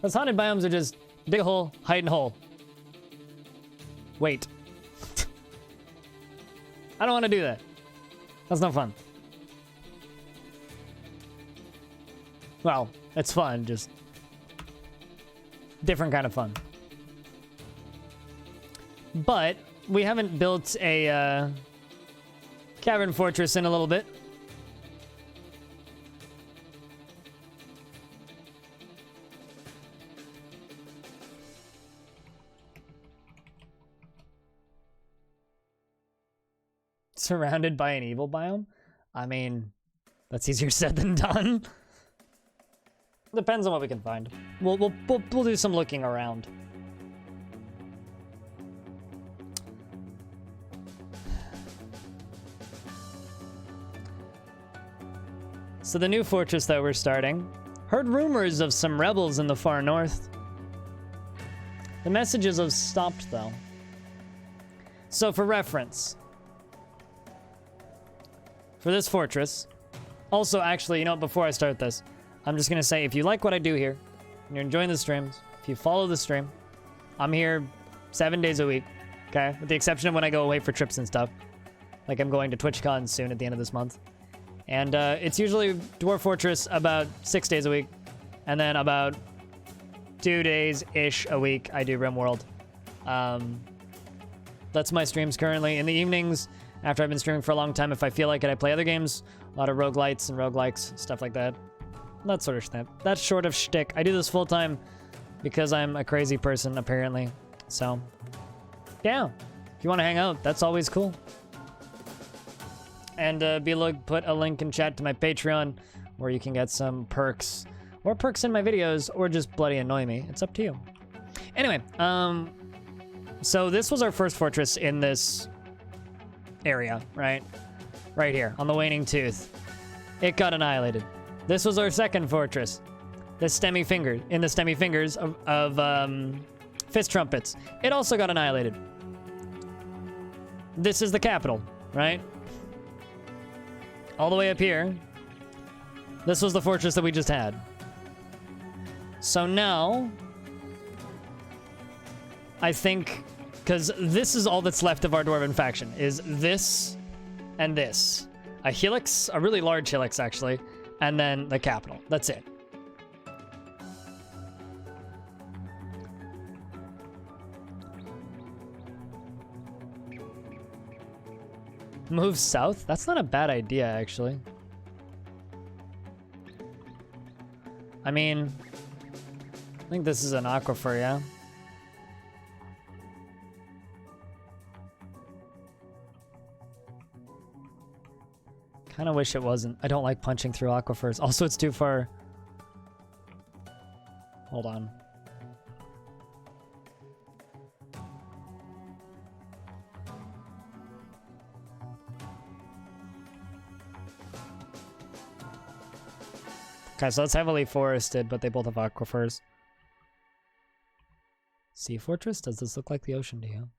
Those haunted biomes are just dig a hole, hide in a hole. Wait. I don't want to do that. That's no fun. Well, it's fun, just different kind of fun. But we haven't built a cavern fortress in a little bit. Surrounded by an evil biome? I mean, that's easier said than done. Depends on what we can find. We'll do some looking around. So the new fortress that we're starting, heard rumors of some rebels in the far north. The messages have stopped though. So for reference, for this fortress, also actually, you know, before I start this, I'm just gonna say, if you like what I do here, and you're enjoying the streams, if you follow the stream, I'm here 7 days a week, okay? With the exception of when I go away for trips and stuff. Like I'm going to TwitchCon soon at the end of this month. And it's usually Dwarf Fortress about 6 days a week. And then about 2 days-ish a week, I do RimWorld. That's my streams currently. In the evenings, after I've been streaming for a long time, if I feel like it, I play other games. A lot of roguelites and roguelikes, stuff like that. That sort of stuff. That's short of shtick. I do this full-time because I'm a crazy person, apparently. So, yeah. If you want to hang out, that's always cool. And Bilog put a link in chat to my Patreon where you can get some perks. Or perks in my videos, or just bloody annoy me. It's up to you. Anyway, so this was our first fortress in this area, right? Right here, on the Waning Tooth. It got annihilated. This was our second fortress. The Stemmy Finger, in the Stemmy Fingers of Fist Trumpets. It also got annihilated. This is the capital, right? All the way up here. This was the fortress that we just had. So now, I think, because this is all that's left of our Dwarven faction, is this and this. A helix, a really large helix actually, and then the capital. That's it. Move south? That's not a bad idea, actually. I mean, I think this is an aquifer, yeah? Kind of wish it wasn't. I don't like punching through aquifers. Also, it's too far. Hold on. Okay, so it's heavily forested, but they both have aquifers. Sea Fortress? Does this look like the ocean to you?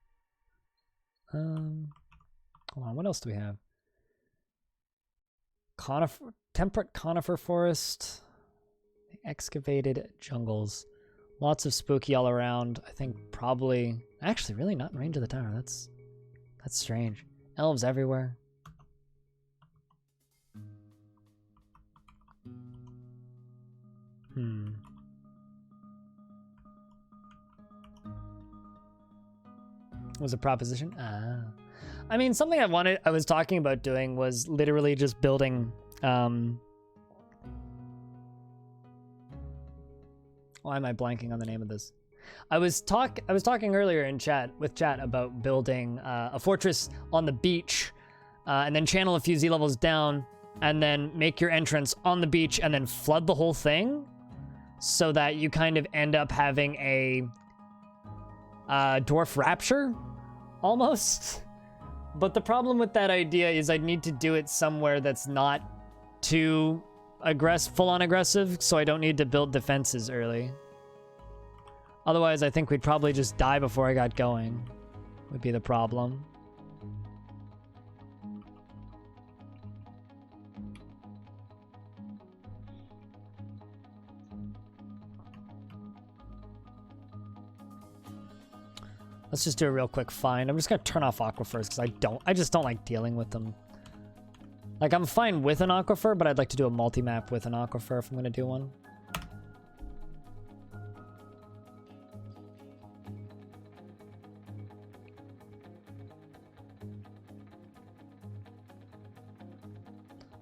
Hold on, what else do we have? Temperate conifer forest. Excavated jungles. Lots of spooky all around. I think probably... Actually, really not in range of the tower. That's strange. Elves everywhere. Was a proposition? Ah. I mean, something I was talking about doing was literally just building, why am I blanking on the name of this? I was talking earlier in chat about building a fortress on the beach, and then channel a few Z levels down, and then make your entrance on the beach, and then flood the whole thing, so that you kind of end up having a dwarf rapture, almost. But the problem with that idea is I'd need to do it somewhere that's not too full-on aggressive, so I don't need to build defenses early. Otherwise, I think we'd probably just die before I got going, would be the problem. Let's just do a real quick find. I'm just gonna turn off aquifers because I just don't like dealing with them. Like, I'm fine with an aquifer, but I'd like to do a multi-map with an aquifer if I'm gonna do one.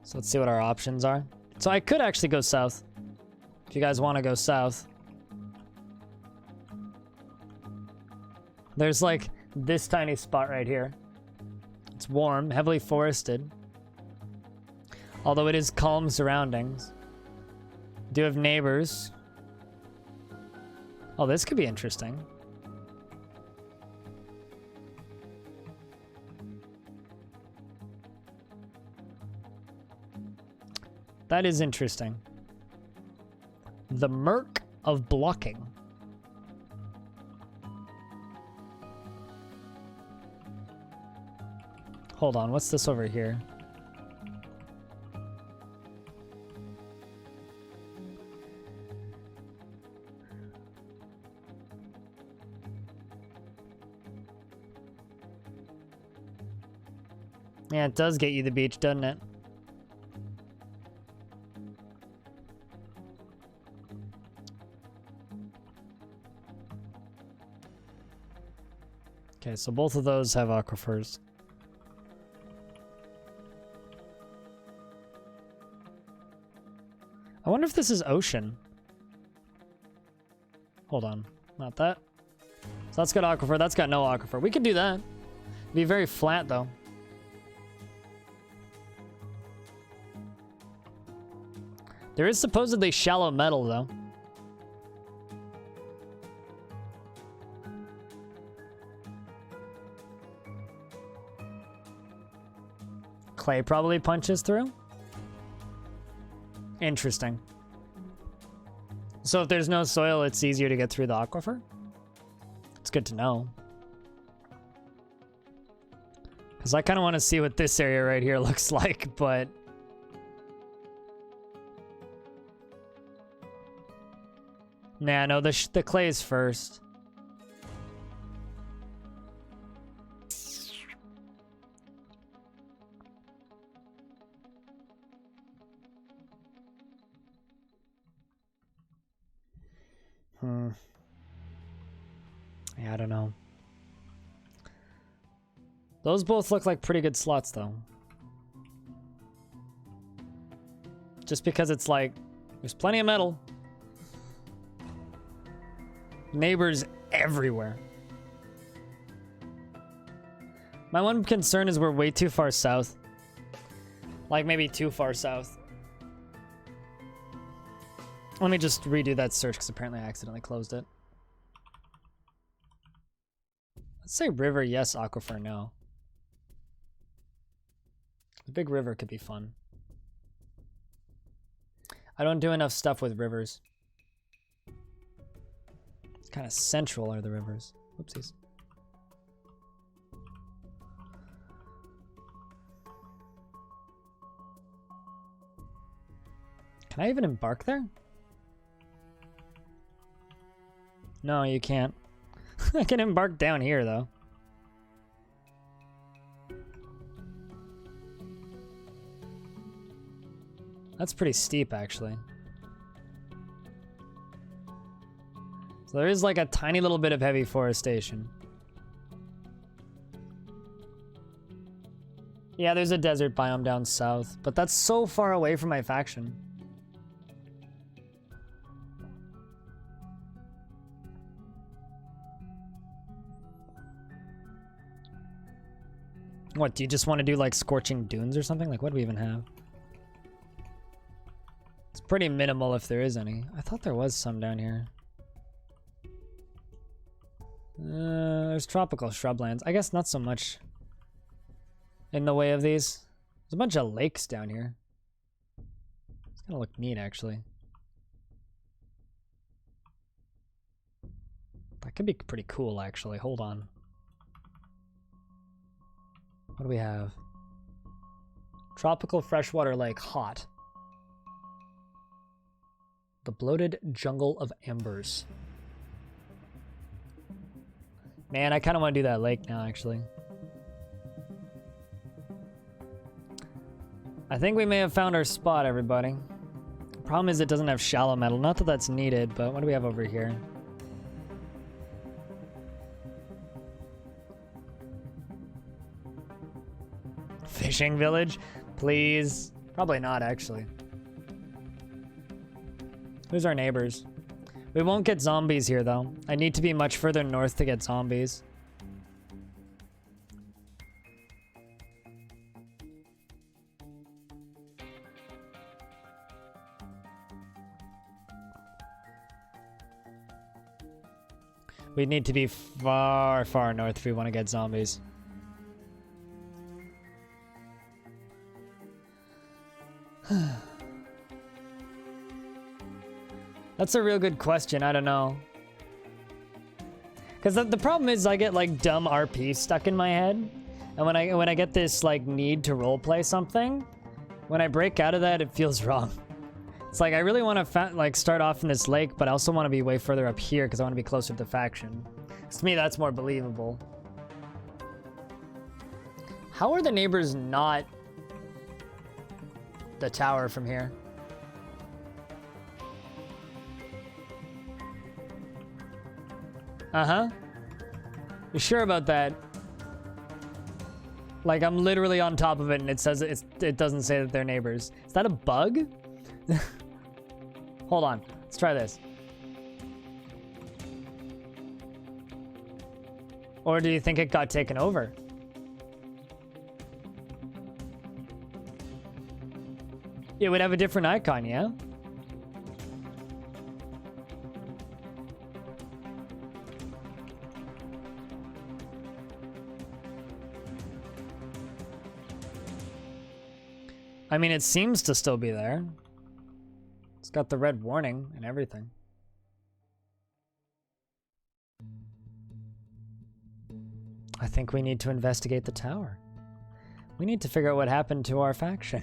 So let's see what our options are. So I could actually go south. If you guys want to go south. There's like this tiny spot right here. It's warm, heavily forested. Although it is calm surroundings. Do have neighbors. Oh, this could be interesting. That is interesting. The Merc of Blocking. Hold on, what's this over here? Yeah, it does get you the beach, doesn't it? Okay, so both of those have aquifers. I wonder if this is ocean. Hold on, not that. So that's got aquifer, that's got no aquifer. We could do that. It'd be very flat though. There is supposedly shallow metal though. Clay probably punches through. Interesting. So if there's no soil, it's easier to get through the aquifer? It's good to know. Because I kind of want to see what this area right here looks like, but... Nah, no, the clay is first. Yeah, I don't know. Those both look like pretty good slots, though. Just because it's like, there's plenty of metal. Neighbors everywhere. My one concern is we're way too far south. Like, maybe too far south. Let me just redo that search because apparently I accidentally closed it. Let's say river, yes. Aquifer, no. The big river could be fun. I don't do enough stuff with rivers. Kind of central are the rivers. Whoopsies. Can I even embark there? No, you can't. I can embark down here, though. That's pretty steep, actually. So there is like a tiny little bit of heavy forestation. Yeah, there's a desert biome down south, but that's so far away from my faction. What, do you just want to do like scorching dunes or something? Like, what do we even have? It's pretty minimal if there is any. I thought there was some down here. There's tropical shrublands. I guess not so much in the way of these. There's a bunch of lakes down here. It's gonna look neat, actually. That could be pretty cool, actually. Hold on. What do we have? Tropical freshwater lake, hot. The bloated jungle of embers. Man, I kind of want to do that lake now, actually. I think we may have found our spot, everybody. Problem is it doesn't have shallow metal. Not that that's needed, but what do we have over here? Fishing village? Please. Probably not, actually. Who's our neighbors? We won't get zombies here, though. I need to be much further north to get zombies. We need to be far, far north if we want to get zombies. That's a real good question. I don't know. Because the problem is I get like dumb RP stuck in my head. And when I get this like need to roleplay something, when I break out of that, it feels wrong. It's like I really want to like start off in this lake, but I also want to be way further up here because I want to be closer to the faction. To me, that's more believable. How are the neighbors not the tower from here? Uh-huh. You sure about that? Like, I'm literally on top of it and it says it doesn't say that they're neighbors. Is that a bug? Hold on. Let's try this. Or do you think it got taken over? It would have a different icon, yeah? I mean, it seems to still be there. It's got the red warning and everything. I think we need to investigate the tower. We need to figure out what happened to our faction.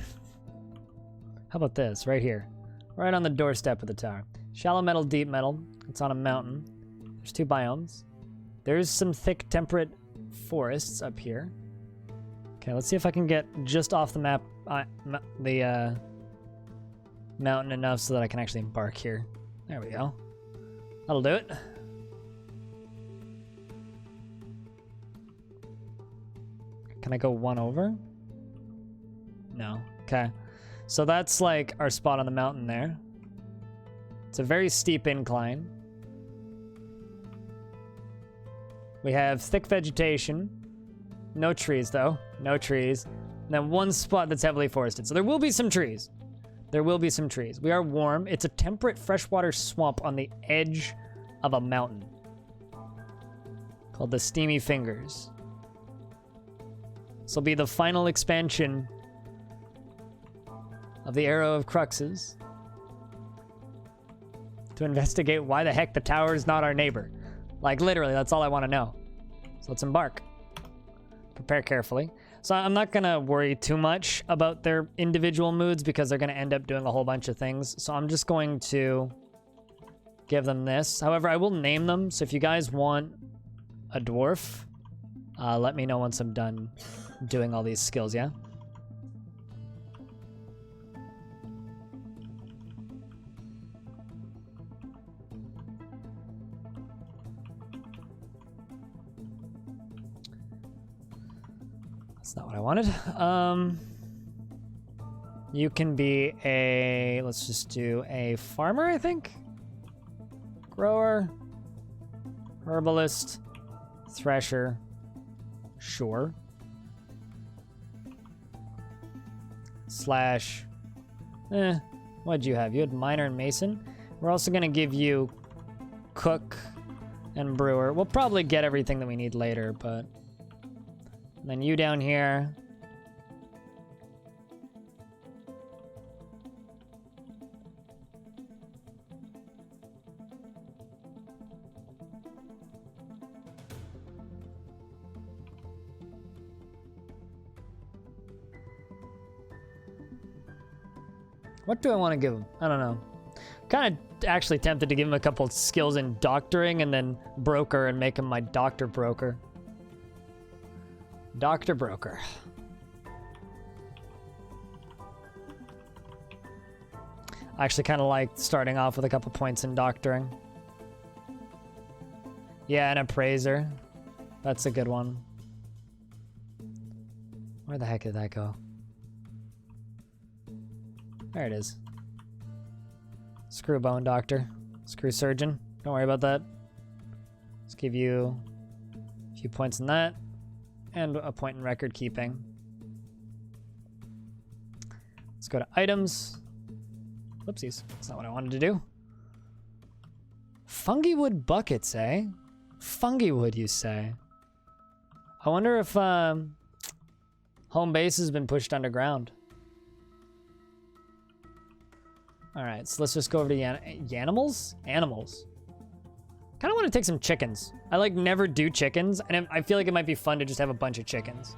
How about this, right here? Right on the doorstep of the tower. Shallow metal, deep metal. It's on a mountain. There's 2 biomes. There's some thick temperate forests up here. Okay, let's see if I can get just off the map the mountain enough so that I can actually embark here. There we go. That'll do it. Can I go one over? No. Okay. So that's like our spot on the mountain there. It's a very steep incline. We have thick vegetation. No trees, though. No trees. And then one spot that's heavily forested. So there will be some trees. There will be some trees. We are warm. It's a temperate freshwater swamp on the edge of a mountain called the Steamy Fingers. This will be the final expansion of the Arrow of Cruxes to investigate why the heck the tower is not our neighbor. Like, literally, that's all I want to know. So let's embark. Prepare carefully. So I'm not going to worry too much about their individual moods because they're going to end up doing a whole bunch of things. So I'm just going to give them this. However, I will name them. So if you guys want a dwarf, let me know once I'm done doing all these skills, yeah? That's not what I wanted. You can be a, let's just do a farmer, I think? Grower, herbalist, thresher, sure. Slash, what'd you have? You had miner and mason. We're also gonna give you cook and brewer. We'll probably get everything that we need later, but... And then you down here. What do I want to give him? I don't know. Kind of actually tempted to give him a couple skills in doctoring and then broker and make him my doctor broker. Doctor broker. I actually kind of like starting off with a couple points in doctoring. Yeah, an appraiser. That's a good one. Where the heck did that go? There it is. Screw bone doctor. Screw surgeon. Don't worry about that. Let's give you a few points in that. And a point in record keeping. Let's go to items. Whoopsies. That's not what I wanted to do. Fungi wood buckets, eh? Fungi wood, you say? I wonder if home base has been pushed underground. All right, so let's just go over to Yanimals? Animals. Kind of want to take some chickens. I like never do chickens, and I feel like it might be fun to just have a bunch of chickens.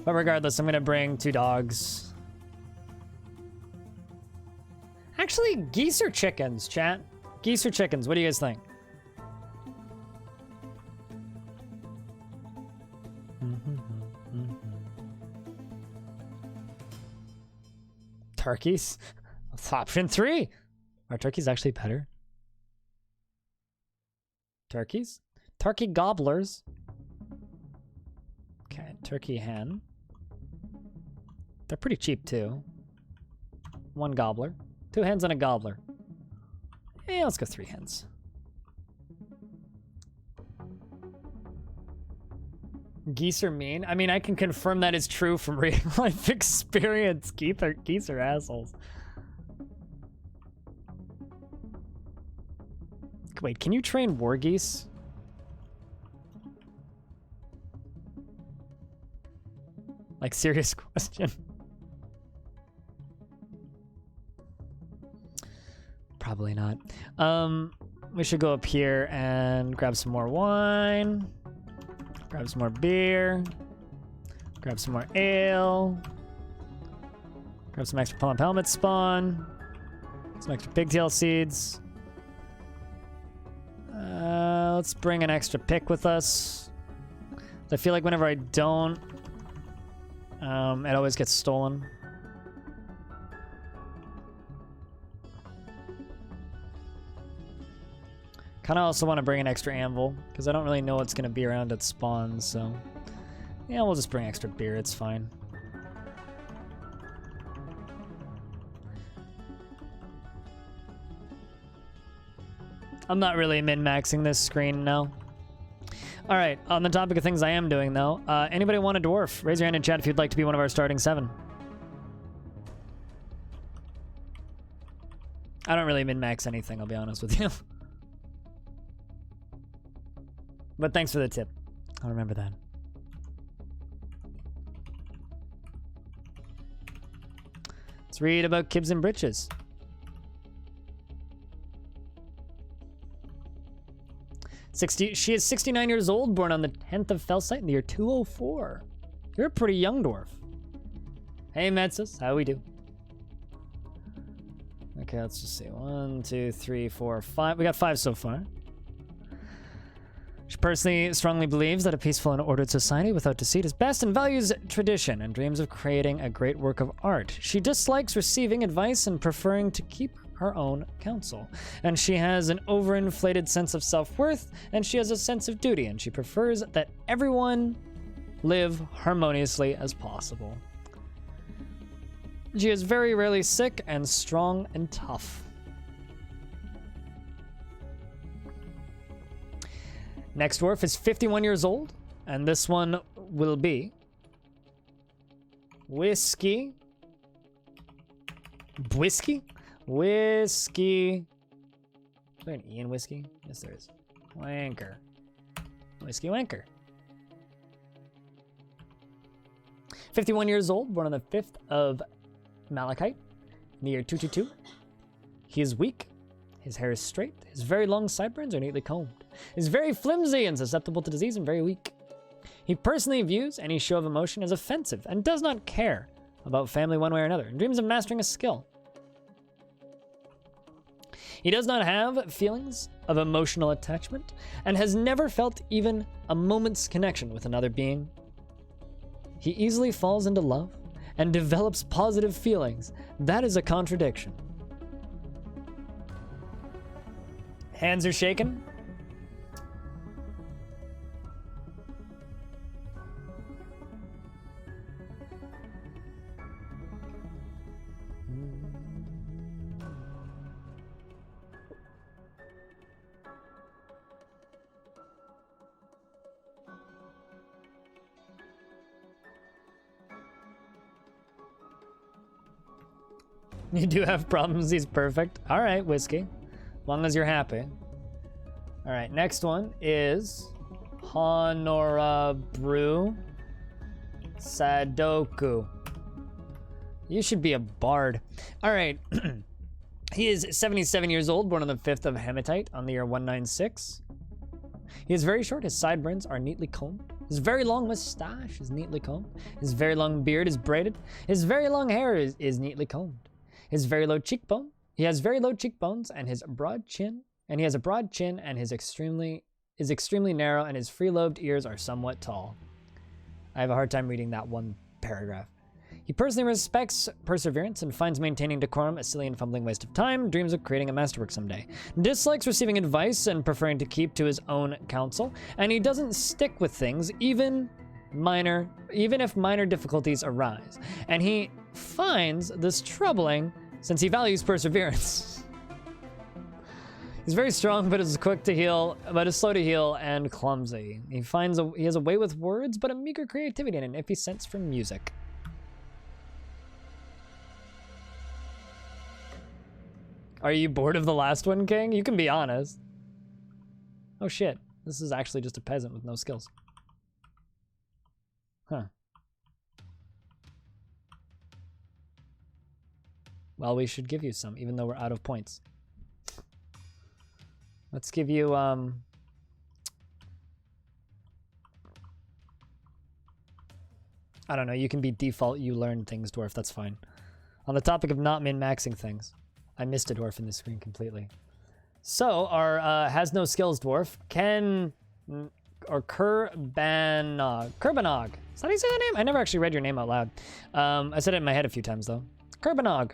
But regardless, I'm gonna bring 2 dogs. Actually, geese or chickens, chat? Geese or chickens, what do you guys think? Turkeys? That's option 3. Are turkeys actually better? Turkeys? Turkey gobblers. Okay, turkey hen. They're pretty cheap too. 1 gobbler. 2 hens and a gobbler. Yeah, let's go 3 hens. Geese are mean? I mean, I can confirm that is true from real life experience. Geese are assholes. Wait, can you train war geese? Like, serious question. Probably not. We should go up here and grab some more wine. Grab some more beer. Grab some more ale. Grab some extra pump helmet spawn. Some extra pigtail seeds. Let's bring an extra pick with us. I feel like whenever I don't, it always gets stolen. Kind of also want to bring an extra anvil, because I don't really know what's going to be around at spawn, so... Yeah, we'll just bring extra beer, it's fine. I'm not really min-maxing this screen now. Alright, on the topic of things I am doing, though, anybody want a dwarf? Raise your hand in chat if you'd like to be one of our starting 7. I don't really min-max anything, I'll be honest with you. But thanks for the tip. I'll remember that. Let's read about Kibs and Britches. She is 69 years old, born on the 10th of Felsite in the year 204. You're a pretty young dwarf. Hey, Metsus, how we do? Okay, let's just see. 1, 2, 3, 4, 5. We got 5 so far. She personally strongly believes that a peaceful and ordered society without deceit is best and values tradition and dreams of creating a great work of art. She dislikes receiving advice and preferring to keep her own counsel. And she has an overinflated sense of self-worth, and she has a sense of duty, and she prefers that everyone live harmoniously as possible. She is very rarely sick and strong and tough. Next dwarf is 51 years old, and this one will be Whiskey. Whiskey? Whiskey. Is there an E in whiskey? Yes, there is. Wanker. Whiskey Wanker. 51 years old, born on the 5th of Malachite in the year 222. He is weak. His hair is straight. His very long sideburns are neatly combed. Is very flimsy and susceptible to disease and very weak. He personally views any show of emotion as offensive and does not care about family one way or another and dreams of mastering a skill. He does not have feelings of emotional attachment and has never felt even a moment's connection with another being. He easily falls into love and develops positive feelings. That is a contradiction. Hands are shaking. You do have problems, he's perfect. All right, Whiskey. As long as you're happy. All right, next one is Honorabru Sadoku. You should be a bard. All right. He is 77 years old, born on the 5th of Hematite on the year 196. He is very short. His sideburns are neatly combed. His very long mustache is neatly combed. His very long beard is braided. His very long hair is neatly combed. His very low cheekbone. He has very low cheekbones and his broad chin. And he has a broad chin and is extremely narrow, and his free-lobed ears are somewhat tall. I have a hard time reading that one paragraph. He personally respects perseverance and finds maintaining decorum a silly and fumbling waste of time, dreams of creating a masterwork someday. Dislikes receiving advice and preferring to keep to his own counsel, and he doesn't stick with things even if minor difficulties arise. And he finds this troubling since he values perseverance. He's very strong, but is quick to heal, but is slow to heal and clumsy. He has a way with words, but a meager creativity and an iffy sense for music. Are you bored of the last one, King? You can be honest. Oh shit, this is actually just a peasant with no skills. Huh. Well, we should give you some, even though we're out of points. Let's give you, I don't know, you can be default, you learn things, Dwarf, that's fine. On the topic of not min-maxing things, I missed a Dwarf in the screen completely. So, our has no skills Dwarf, Kurbanog. Is that how you say that name? I never actually read your name out loud. I said it in my head a few times, though. Kurbanog.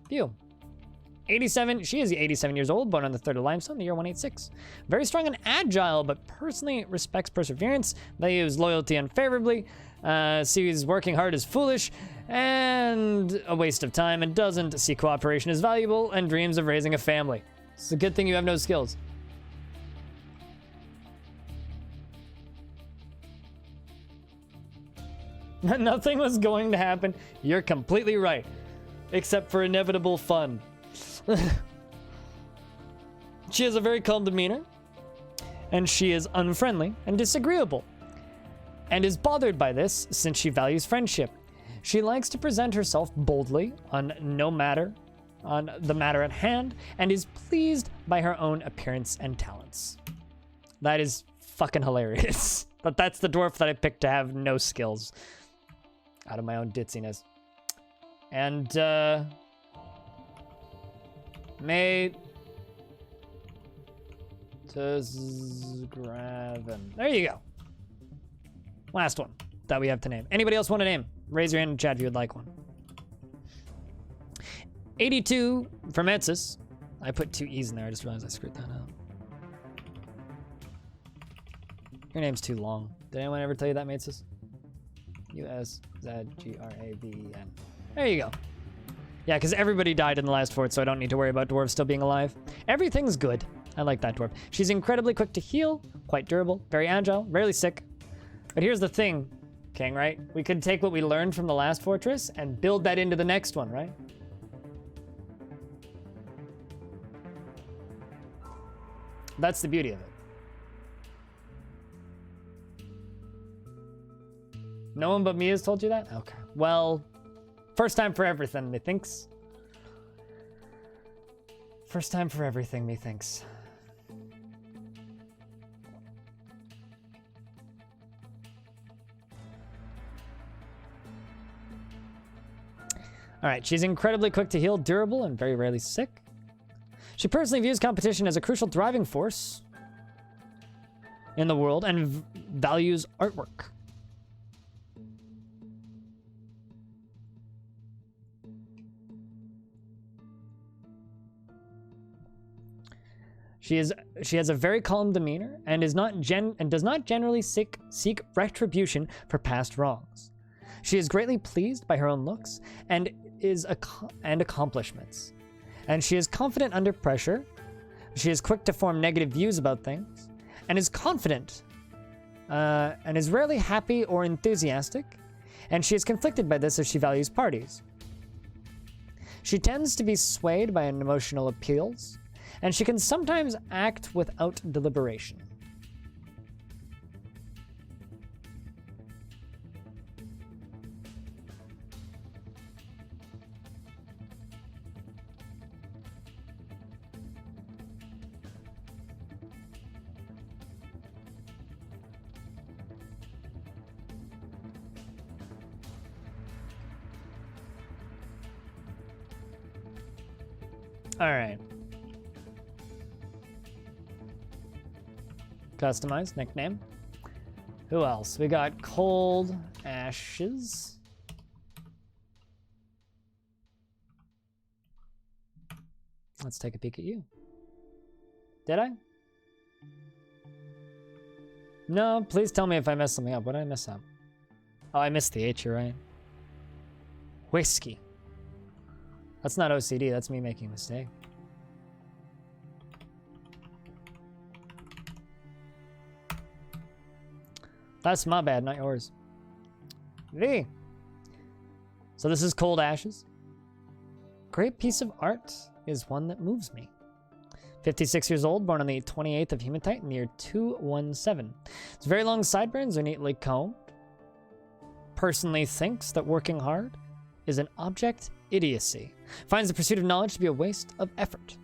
View. 87, she is 87 years old, born on the 3rd of Limestone, the year 186. Very strong and agile, but personally respects perseverance, values loyalty unfavorably, sees working hard as foolish and a waste of time, and doesn't see cooperation as valuable, and dreams of raising a family. It's a good thing you have no skills. Nothing was going to happen. You're completely right. Except for inevitable fun. She has a very calm demeanor, and she is unfriendly and disagreeable, and is bothered by this since she values friendship. She likes to present herself boldly on the matter at hand, and is pleased by her own appearance and talents. That is fucking hilarious. But that's the dwarf that I picked to have no skills. Out of my own ditziness. And, mate Graven. There you go. Last one that we have to name. Anybody else want a name? Raise your hand in chat if you would like one. 82 from Etsis. I put 2 E's in there. I just realized I screwed that up. Your name's too long. Did anyone ever tell you that, Matesis? U-S-Z-G-R-A-V-E-N. There you go. Yeah, because everybody died in the last fort, so I don't need to worry about dwarves still being alive. Everything's good. I like that dwarf. She's incredibly quick to heal, quite durable, very agile, rarely sick. But here's the thing, King, right? We could take what we learned from the last fortress and build that into the next one, right? That's the beauty of it. No one but me has told you that? Okay. Well, first time for everything, methinks. First time for everything, methinks. All right, she's incredibly quick to heal, durable, and very rarely sick. She personally views competition as a crucial driving force in the world and values artwork. She has a very calm demeanor and does not generally seek retribution for past wrongs. She is greatly pleased by her own looks and accomplishments. And she is confident under pressure. She is quick to form negative views about things and is confident and is rarely happy or enthusiastic. And she is conflicted by this as she values parties. She tends to be swayed by emotional appeals, and she can sometimes act without deliberation. All right. Customize nickname. Who else? We got Cold Ashes. Let's take a peek at you. Did I? No, please tell me if I messed something up. What did I mess up? Oh, I missed the H, you're right. Whiskey. That's not OCD, that's me making a mistake. That's my bad, not yours. V. So this is Cold Ashes. Great piece of art is one that moves me. 56 years old, born on the 28th of Hematite in the year 217. Its very long sideburns are neatly combed. Personally thinks that working hard is an object idiocy. Finds the pursuit of knowledge to be a waste of effort.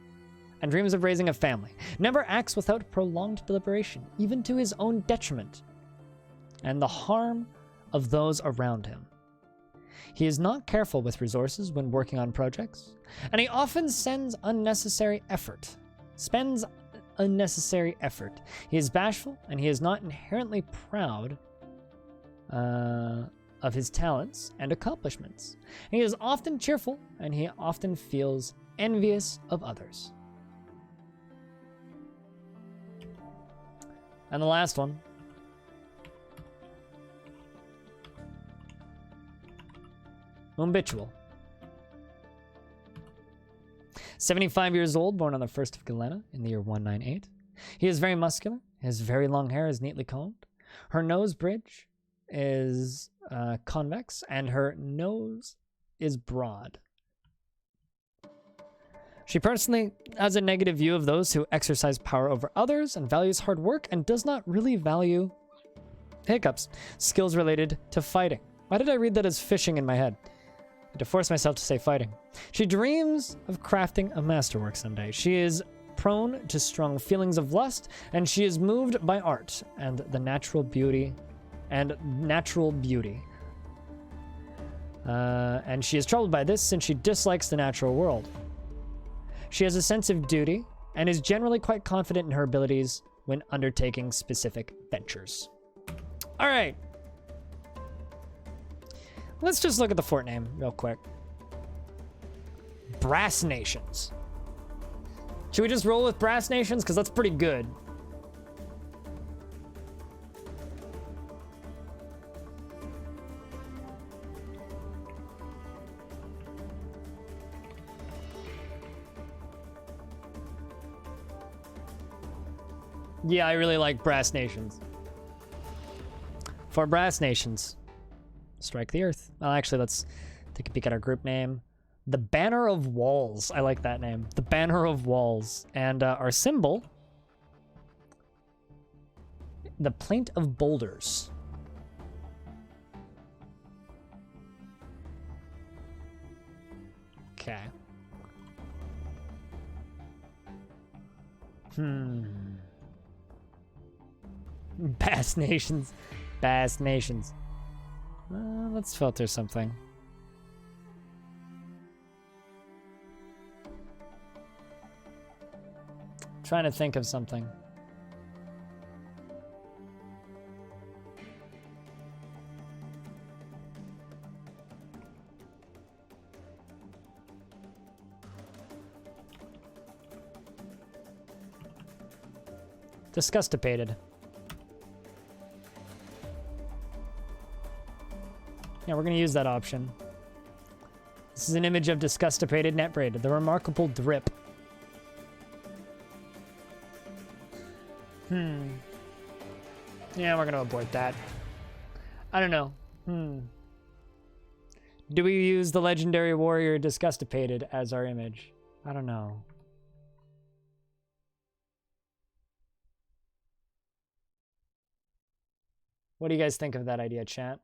And dreams of raising a family. Never acts without prolonged deliberation, even to his own detriment and the harm of those around him. He is not careful with resources when working on projects, and he often spends unnecessary effort. He is bashful, and he is not inherently proud of his talents and accomplishments. He is often cheerful, and he often feels envious of others. And the last one. Habitual. 75 years old, born on the 1st of Galena in the year 198. He is very muscular. His very long hair is neatly combed. Her nose bridge is convex, and her nose is broad. She personally has a negative view of those who exercise power over others and values hard work and does not really value hiccups, skills related to fighting. Why did I read that as fishing in my head? I had to force myself to say fighting. She dreams of crafting a masterwork someday. She is prone to strong feelings of lust, and she is moved by art and the natural beauty. And she is troubled by this since she dislikes the natural world. She has a sense of duty and is generally quite confident in her abilities when undertaking specific ventures. All right. Let's just look at the fort name real quick. Brassnations. Should we just roll with Brassnations? Because that's pretty good. Yeah, I really like Brassnations. For Brassnations, strike the earth. Well, actually, let's take a peek at our group name. The Banner of Walls. I like that name. The Banner of Walls. And our symbol, the Plaint of Boulders. Okay. Brassnations. Brassnations. Let's filter something. trying to think of something. Disgustipated. Yeah, we're going to use that option. This is an image of disgustipated netbraid, the remarkable drip. Yeah, we're going to abort that. I don't know. Do we use the legendary warrior disgustipated as our image? I don't know. What do you guys think of that idea, chat?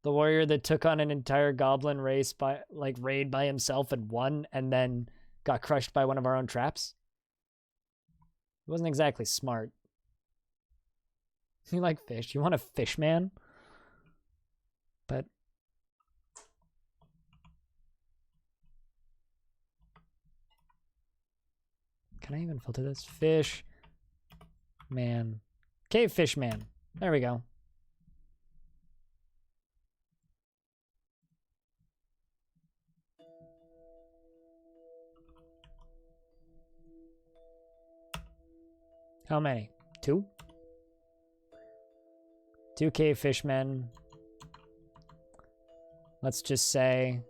The warrior that took on an entire goblin race by, like, raid by himself and won, and then got crushed by one of our own traps? It wasn't exactly smart. You like fish? You want a fish man? But can I even filter this? Fish man. Cave fish man. There we go. How many? 2? 2 cave fishmen. Let's just say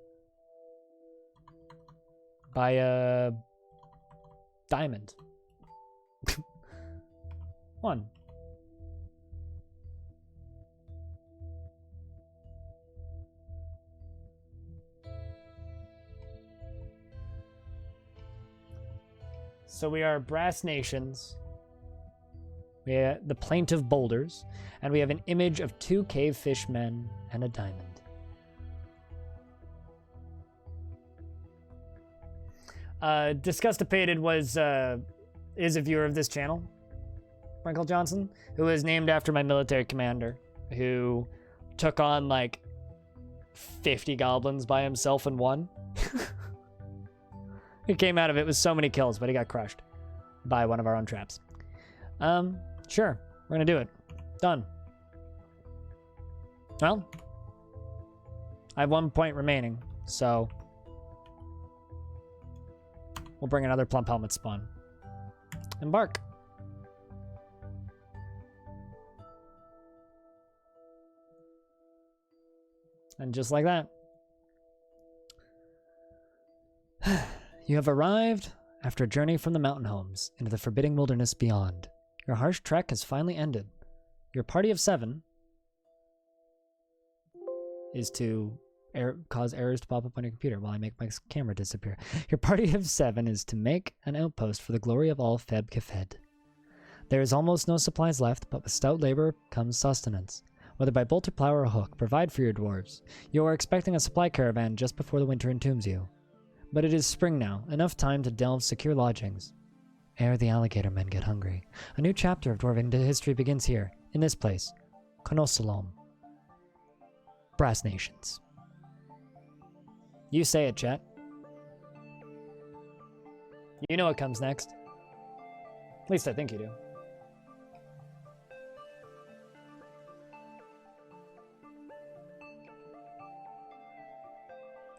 buy a diamond. 1. So we are Brassnations. We have the Plaintive Boulders, and we have an image of 2 cave fishmen and a diamond. Disgustipated is a viewer of this channel, Michael Johnson, who is named after my military commander, who took on like 50 goblins by himself and won. He came out of it with so many kills, but he got crushed by one of our own traps. Sure, we're gonna do it. Done. Well, I have 1 point remaining, so we'll bring another plump helmet spawn. Embark. And just like that, you have arrived after a journey from the mountain homes into the forbidding wilderness beyond. Your harsh trek has finally ended. Your party of 7 is to cause errors to pop up on your computer while I make my camera disappear. Your party of 7 is to make an outpost for the glory of all Feb Kefed. There is almost no supplies left, but with stout labor comes sustenance. Whether by bolt or plow or hook, provide for your dwarves. You are expecting a supply caravan just before the winter entombs you. But it is spring now, enough time to delve secure lodgings. Ere the alligator men get hungry. A new chapter of dwarven history begins here, in this place. Konosalom. Brassnations. You say it, chat. You know what comes next. At least I think you do.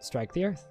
Strike the earth.